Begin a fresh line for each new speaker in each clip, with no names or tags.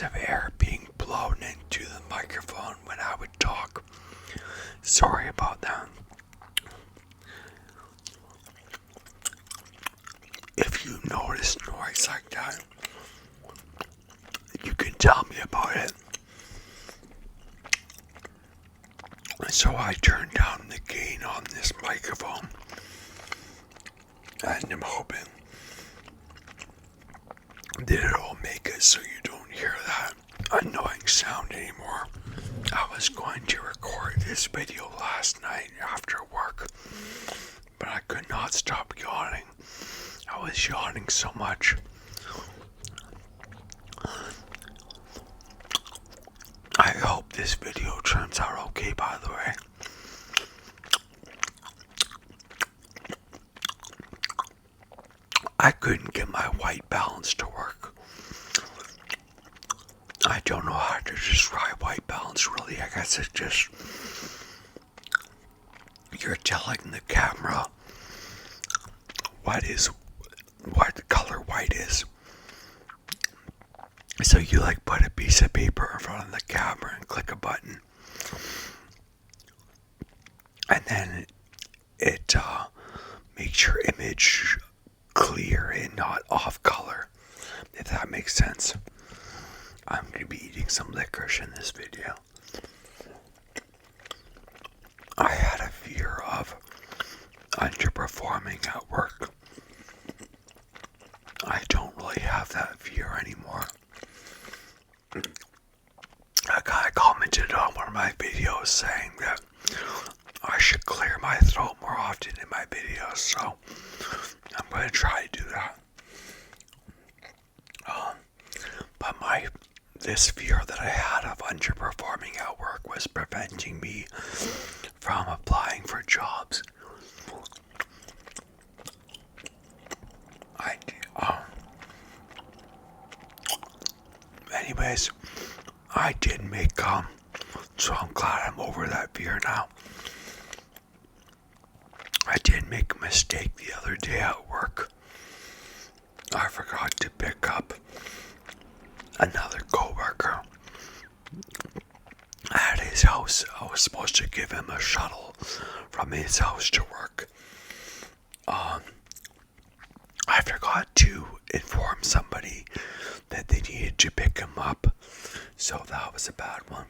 waves of air being blown into the microphone when I would talk. Sorry about that. If you notice noise like that, you can tell me about it. So I turned down the gain on this microphone, and I'm hoping that it'll make it so you don't hear that annoying sound anymore. I was going to record this video last night after work, but I could not stop yawning. I was yawning so much. I hope this video turns out okay, by the way. I couldn't get my white balance to work. I don't know how to describe white balance really. I guess it's just you're telling the camera what the color white is. So you put a piece of paper in front of the camera and click a button, and then it makes your image clear and not off color, if that makes sense. I'm going to be eating some licorice in this video. I had a fear of underperforming at work. I don't really have that fear anymore. A guy commented on one of my videos saying that I should clear my throat more often in my videos, so I'm going to try to do that. But this fear that I had of underperforming at work was preventing me from applying for jobs. Anyways, I did make so I'm glad I'm over that fear now. I did make a mistake the other day at work. I forgot to pick up another coworker at his house. I was supposed to give him a shuttle from his house to work. I forgot to inform somebody that they needed to pick him up, so that was a bad one.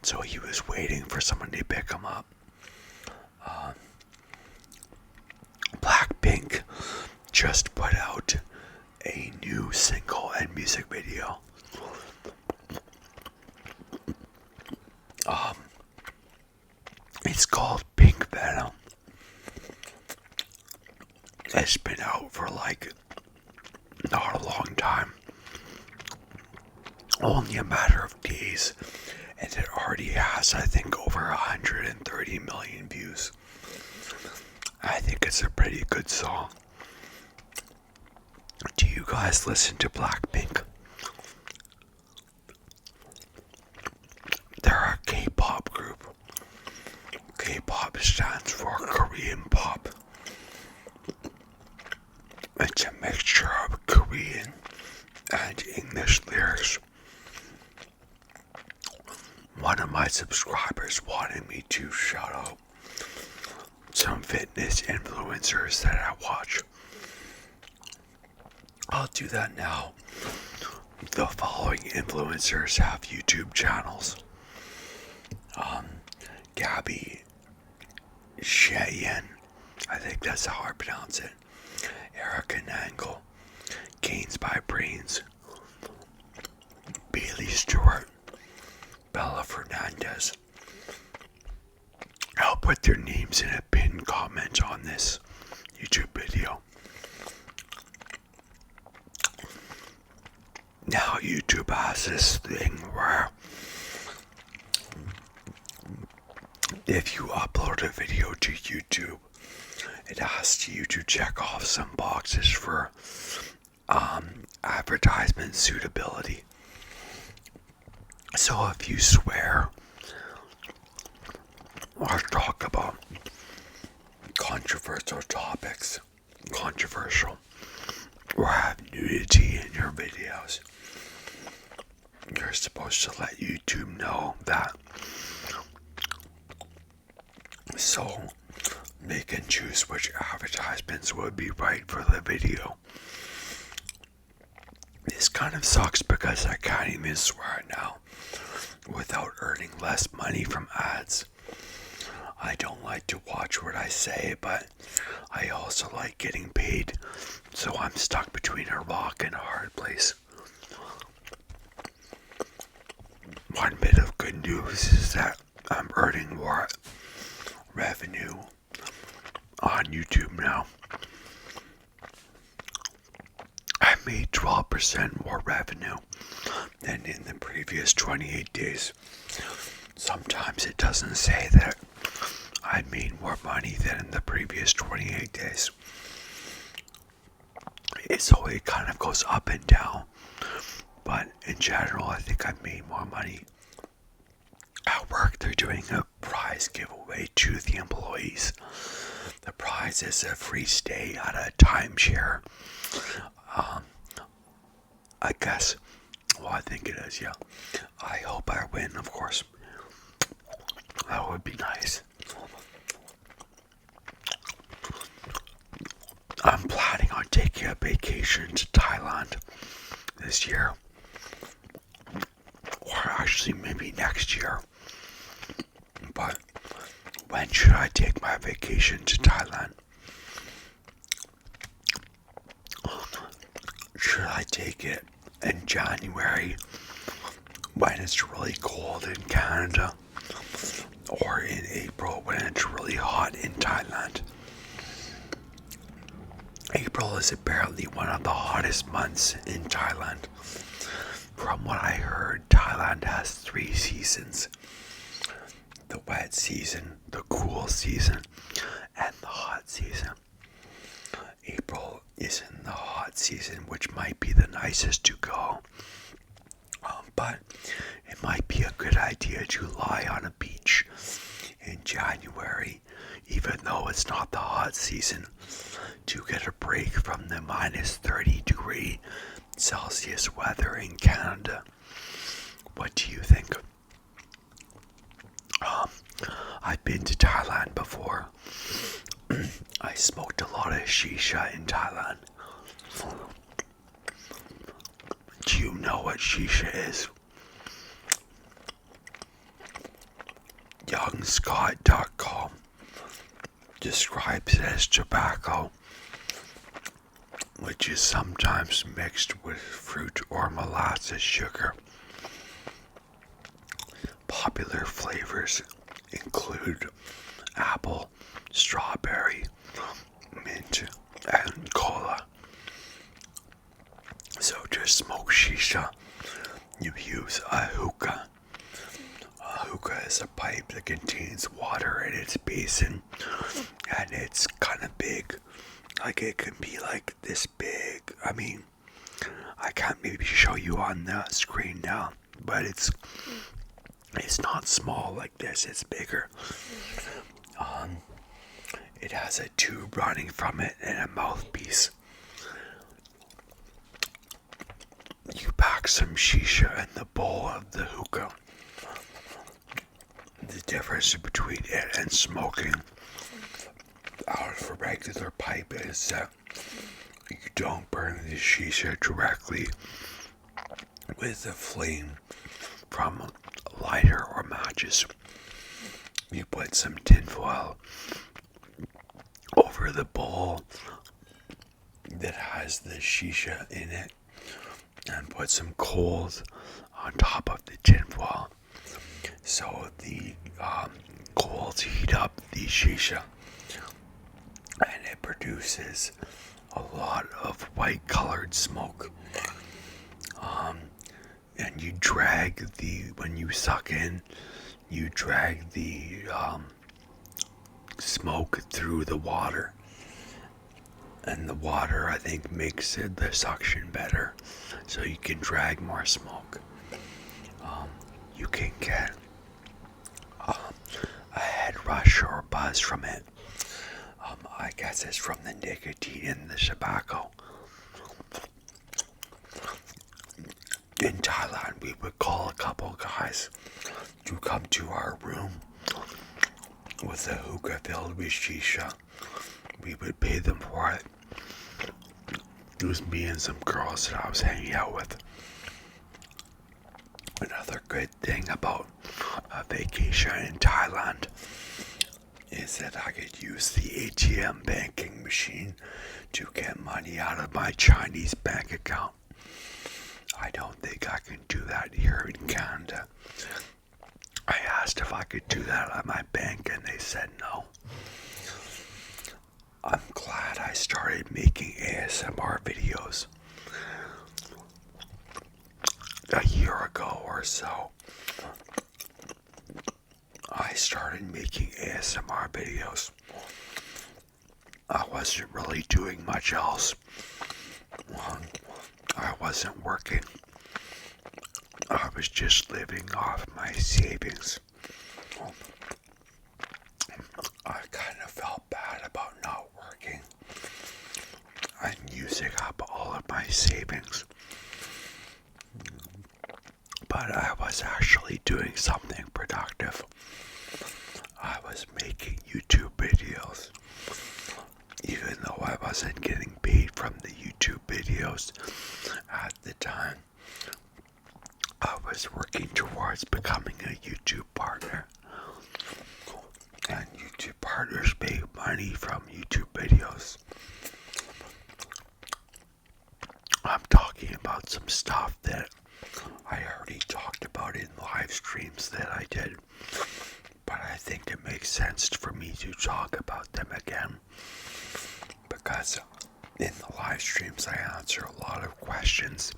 So he was waiting for someone to pick him up. Blackpink just put out a new single and music video. It's called Pink Venom. It's been out for not a long time. Only a matter of days, and it already has, I think, over 130 million views. I think it's a pretty good song. Do you guys listen to Blackpink? They're a K-pop group. K-pop stands for Korean pop. It's a mixture of Korean and English lyrics. One of my subscribers wanted me to shout out some fitness influencers that I watch. I'll do that now. The following influencers have YouTube channels. Gabby Cheyenne, I think that's how I pronounce it. Erica Nangle, Gains by Brains, Bailey Stewart, Bella Fernandez. I'll put their names in a pinned comment on this YouTube video. Now YouTube has this thing where if you upload a video to YouTube, it asks you to check off some boxes for advertisement suitability. So if you swear or talk about controversial topics, or have nudity in your videos, you're supposed to let YouTube know that, so they can choose which advertisements would be right for the video. This kind of sucks because I can't even swear now without earning less money from ads. I don't like to watch what I say, but I also like getting paid, so I'm stuck between a rock and a hard place. One bit of good news is that I'm earning more revenue on YouTube now. I made 12% more revenue than in the previous 28 days. Sometimes it doesn't say that I made more money than in the previous 28 days. So it kind of goes up and down. But in general, I think I made more money. At work, they're doing a prize giveaway to the employees. The prize is a free stay at a timeshare. I guess. Well, I think it is, yeah. I hope I win, of course. That would be nice. I'm planning on taking a vacation to Thailand this year. Or actually maybe next year. But when should I take my vacation to Thailand? Should I take it in January when it's really cold in Canada? Or in April when it's really hot in Thailand? April is apparently one of the hottest months in Thailand. From what I heard, Thailand has 3 seasons. The wet season, the cool season, and the hot season. April is in the hot season, which might be the nicest to go. But it might be a good idea to lie on a beach in January, even though it's not the hot season, to get a break from the minus 30-degree Celsius weather in Canada. What do you think? I've been to Thailand before. I smoked a lot of Shisha in Thailand. Do you know what Shisha is? Youngscott.com describes it as tobacco, which is sometimes mixed with fruit or molasses sugar. Popular flavors include apple, strawberry, mint, and cola. So to smoke Shisha, you use a hookah. A hookah is a pipe that contains water in its basin, and it's kind of big. Like it can be like this big. I mean, I can't maybe show you on the screen now, but it's not small like this, it's bigger. It has a tube running from it and a mouthpiece. You pack some Shisha in the bowl of the hookah. The difference between it and smoking out of a regular pipe is that you don't burn the Shisha directly with the flame from a lighter or matches. You put some tinfoil over the bowl that has the Shisha in it and put some coals on top of the tinfoil. So the coals heat up the Shisha and it produces a lot of white colored smoke. And you drag when you suck in, you drag the smoke through the water. And the water, I think, makes the suction better, so you can drag more smoke. You can get a head rush or buzz from it. I guess it's from the nicotine in the tobacco. In Thailand, we would call a couple guys to come to our room with a hookah filled with shisha. We would pay them for it. It was me and some girls that I was hanging out with. Another good thing about a vacation in Thailand is that I could use the ATM banking machine to get money out of my Chinese bank account. I don't think I can do that here in Canada. I asked if I could do that at my bank and they said no. I'm glad I started making ASMR videos a year ago or so. I started making ASMR videos. I wasn't really doing much else. I wasn't working. I was just living off my savings. I kind of felt bad about not working and using up all of my savings. But I was actually doing something productive. I was making YouTube videos. Even though I wasn't getting paid from the YouTube videos at the time, I was working towards becoming a YouTube partner. And YouTube partners pay money from YouTube videos. I'm talking about some stuff that I already talked about in live streams that I did, but I think it makes sense for me to talk about them again, because in the live streams I answer a lot of questions,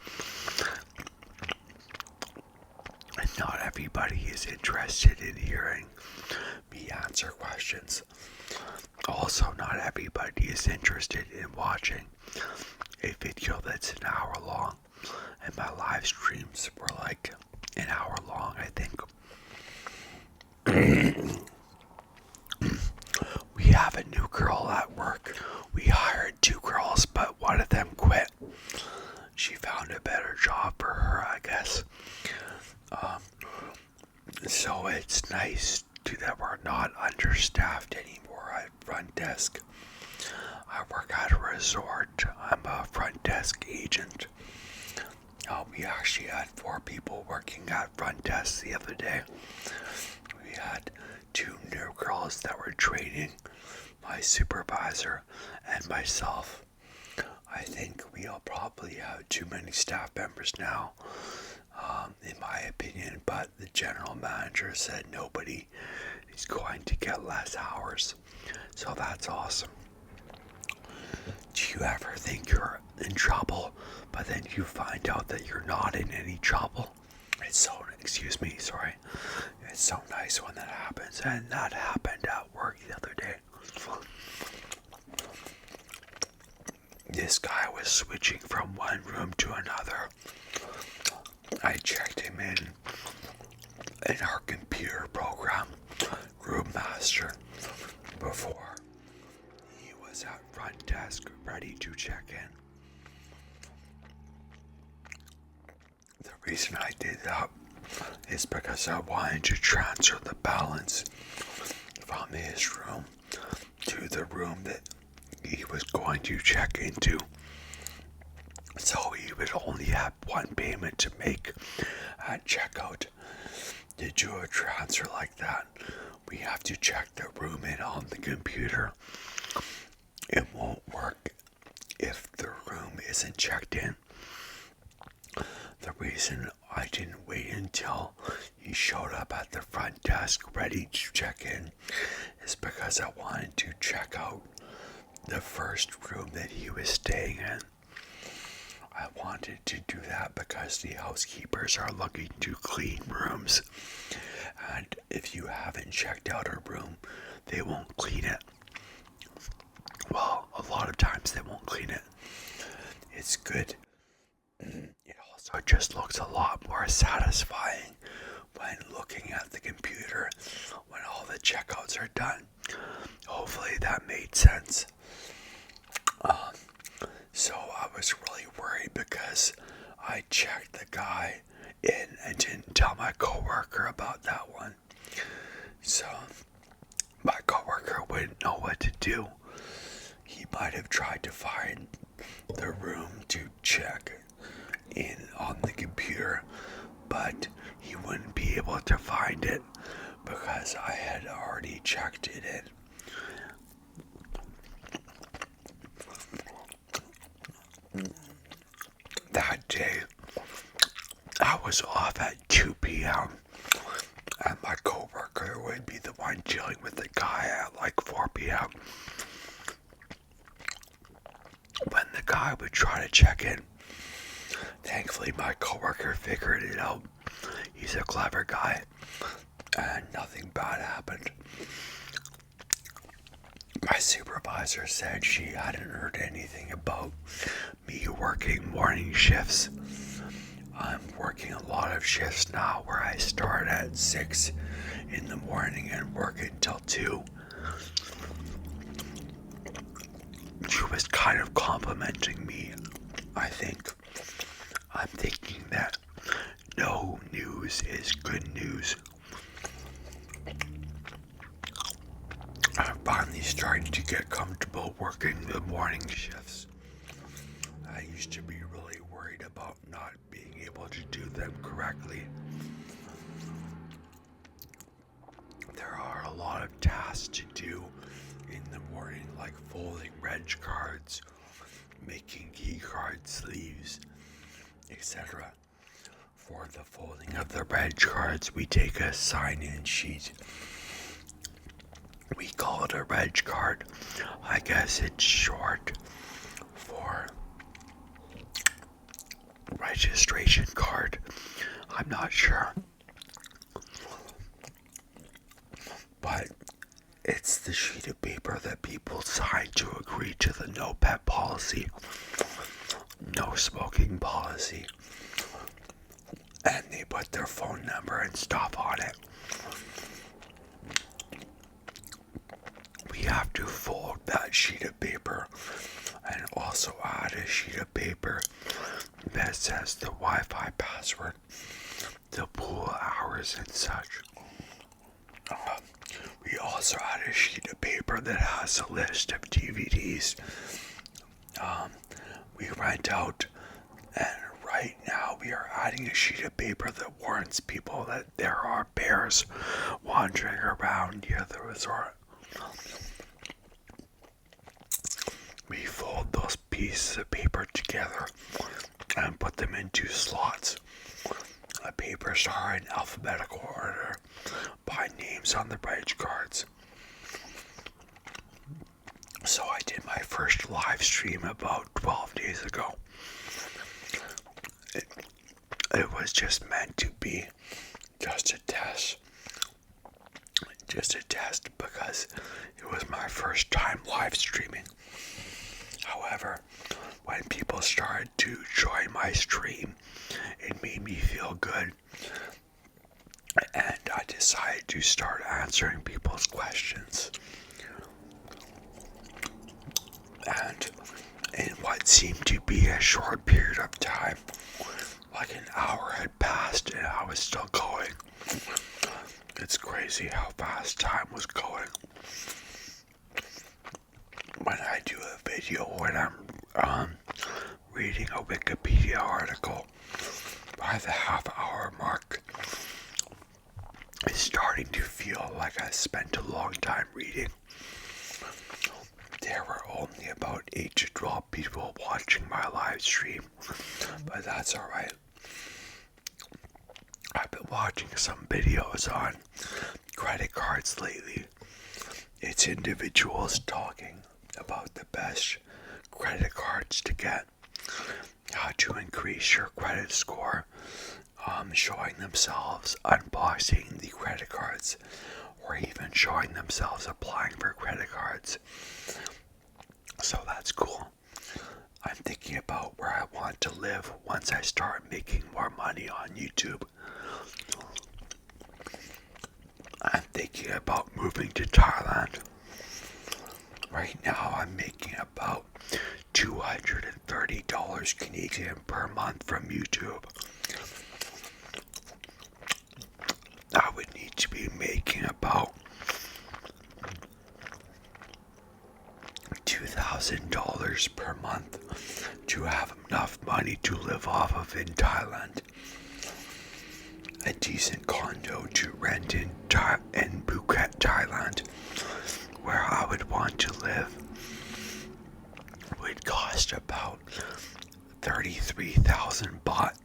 and not everybody is interested in hearing me answer questions. Also, not everybody is interested in watching a video that's an hour long, and my live streams were like an hour long, I think. We have a new girl at work. We hired 2 girls, but one of them quit. She found a better job for her, I guess. So it's nice that we're not understaffed anymore at front desk. I work at a resort. I'm a front desk agent. We actually had 4 people working at front desk the other day. We had 2 new girls that were training, my supervisor and myself. I think we'll probably have too many staff members now, in my opinion, but the general manager said nobody is going to get less hours, so that's awesome. Do you ever think you're in trouble, but then you find out that you're not in any trouble? It's so nice when that happens, and that happened at work the other day. This guy was switching from one room to another. I checked him in our computer program, Room Master, before he was at front desk ready to check in. The reason I did that is because I wanted to transfer the balance from his room to the room that he was going to check into. So he would only have one payment to make at checkout. To do a transfer like that, we have to check the room in on the computer. It won't work if the room isn't checked in. The reason I didn't wait until he showed up at the front desk ready to check in is because I wanted to check out the first room that he was staying in. I wanted to do that because the housekeepers are looking to clean rooms, and if you haven't checked out a room, they won't clean it. Well, a lot of times they won't clean it. It's good. It also just looks a lot more satisfying when looking at the computer when all the checkouts are done. Hopefully that made sense. So I was really worried because I checked the guy in and didn't tell my coworker about that one. So my coworker wouldn't know what to do. He might have tried to find the room to check in on the computer, but he wouldn't be able to find it because I had already checked it in. That day, I was off at 2 p.m. and my coworker would be the one dealing with the guy at like 4 p.m. when the guy would try to check in. Thankfully, my coworker figured it out. He's a clever guy, and nothing bad happened. My supervisor said she hadn't heard anything about me working morning shifts. I'm working a lot of shifts now where I start at 6 in the morning and work until 2. She was kind of complimenting me, I think. I'm thinking that no news is good news. I'm finally starting to get comfortable working the morning shifts. I used to be really worried about not being able to do them correctly. There are a lot of tasks to do in the morning, like folding reg cards, making key card sleeves, etc. For the folding of the reg cards, we take a sign-in sheet. We call it a reg card. I guess it's short for registration card. I'm not sure. But it's the sheet of paper that people sign to agree to the no pet policy, no smoking policy, and they put their phone number and stuff on it. We have to fold that sheet of paper and also add a sheet of paper that says the Wi-Fi password, the pool hours and such. We also add a sheet of paper that has a list of DVDs we rent out, and right now we are adding a sheet of paper that warns people that there are bears wandering around near the resort. We fold those pieces of paper together and put them into slots. The papers are in alphabetical order by names on the reg cards. So I did my first live stream about 12 days ago. It was just meant to be just a test. Just a test because it was my first time live streaming. However, when people started to join my stream, it made me feel good. And I decided to start answering people's questions. And in what seemed to be a short period of time, like an hour had passed and I was still going. It's crazy how fast time was going. When I do a video, when I'm reading a Wikipedia article, by the half-hour mark, it's starting to feel like I spent a long time reading. There were only about 8 to 12 people watching my live stream, but that's alright. I've been watching some videos on credit cards lately. It's individuals talking about the best credit cards to get, how to increase your credit score, showing themselves unboxing the credit cards, or even showing themselves applying for credit cards. So that's cool. I'm thinking about where I want to live once I start making more money on YouTube. I'm thinking about moving to Thailand. Right now I'm making about $230 Canadian per month from YouTube. I would need to be making about $2,000 per month to have enough money to live off of in Thailand. A decent condo to rent in Phuket, Thailand, where I would want to live, would cost about 33,000 baht,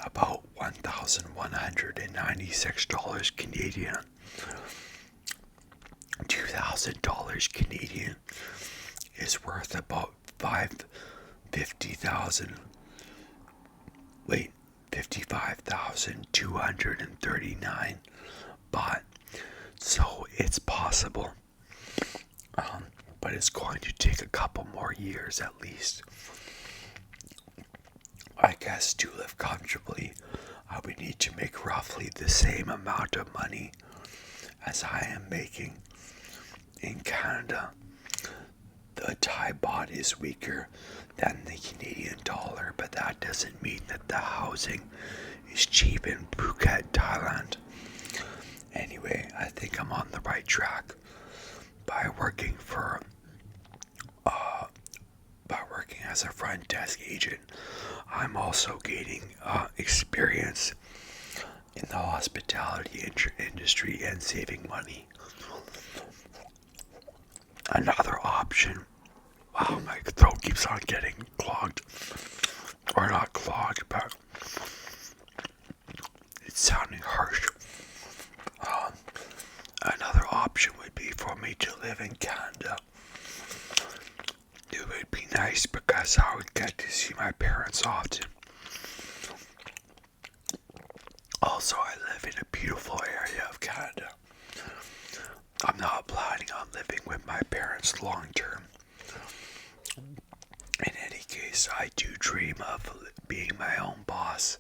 about $1,196 Canadian. $2,000 Canadian is worth about 55,239 baht. So it's possible, but it's going to take a couple more years at least. I guess to live comfortably, I would need to make roughly the same amount of money as I am making in Canada. The Thai baht is weaker than the Canadian dollar, but that doesn't mean that the housing is cheap in Phuket, Thailand. Anyway, I think I'm on the right track by working as a front desk agent. I'm also gaining experience in the hospitality industry and saving money. Another option. Wow, my throat keeps on getting clogged. Or not clogged, but it's sounding harsh. Another option would be for me to live in Canada. It would be nice because I would get to see my parents often. Also, I live in a beautiful area of Canada. I'm not planning on living with my parents long term. In any case, I do dream of being my own boss,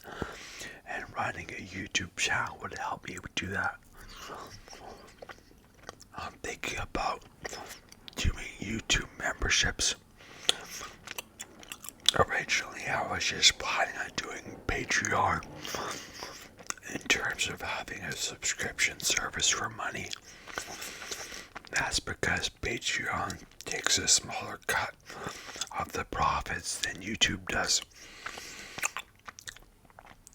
and running a YouTube channel would help me do that. I'm thinking about doing YouTube memberships. Originally, I was just planning on doing Patreon in terms of having a subscription service for money. That's because Patreon takes a smaller cut of the profits than YouTube does.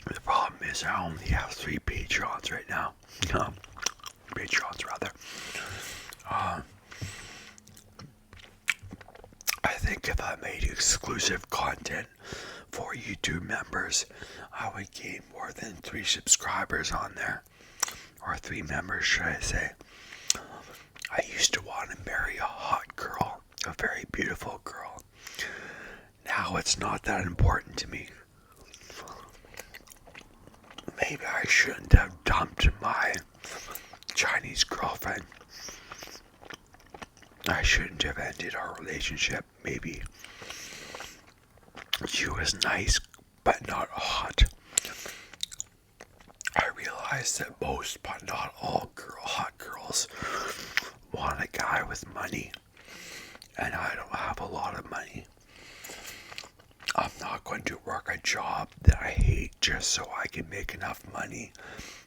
The problem is I only have 3 Patreons right now. Patreons rather. I think if I made exclusive content for YouTube members, I would gain more than 3 subscribers on there. Or 3 members, should I say. I used to want to marry a hot girl, a very beautiful girl. Now it's not that important to me. Maybe I shouldn't have dumped my Chinese girlfriend. I shouldn't have ended our relationship. Maybe she was nice, but not hot. I realized that most, but not all hot girls want a guy with money, and I don't have a lot of money. I'm not going to work a job that I hate just so I can make enough money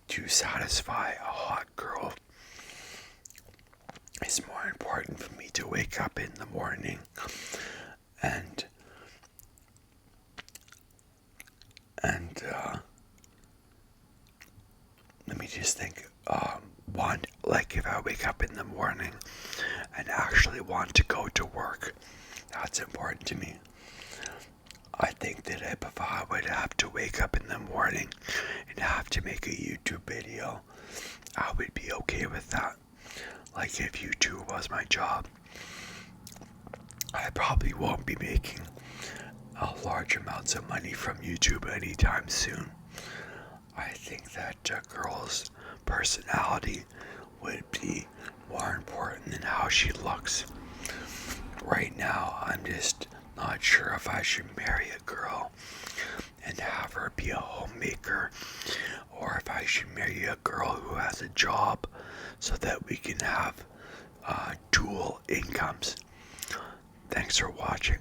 to satisfy a hot girl. It's more important for me to wake up in the morning and let me just think. If I wake up in the morning and actually want to go to work, that's important to me. I think that if I would have to wake up in the morning and have to make a YouTube video, I would be okay with that. Like if YouTube was my job, I probably won't be making large amounts of money from YouTube anytime soon. I think that a girl's personality would be more important than how she looks. Right now, I'm just not sure if I should marry a girl and have her be a homemaker, or if I should marry a girl who has a job so that we can have dual incomes. Thanks for watching.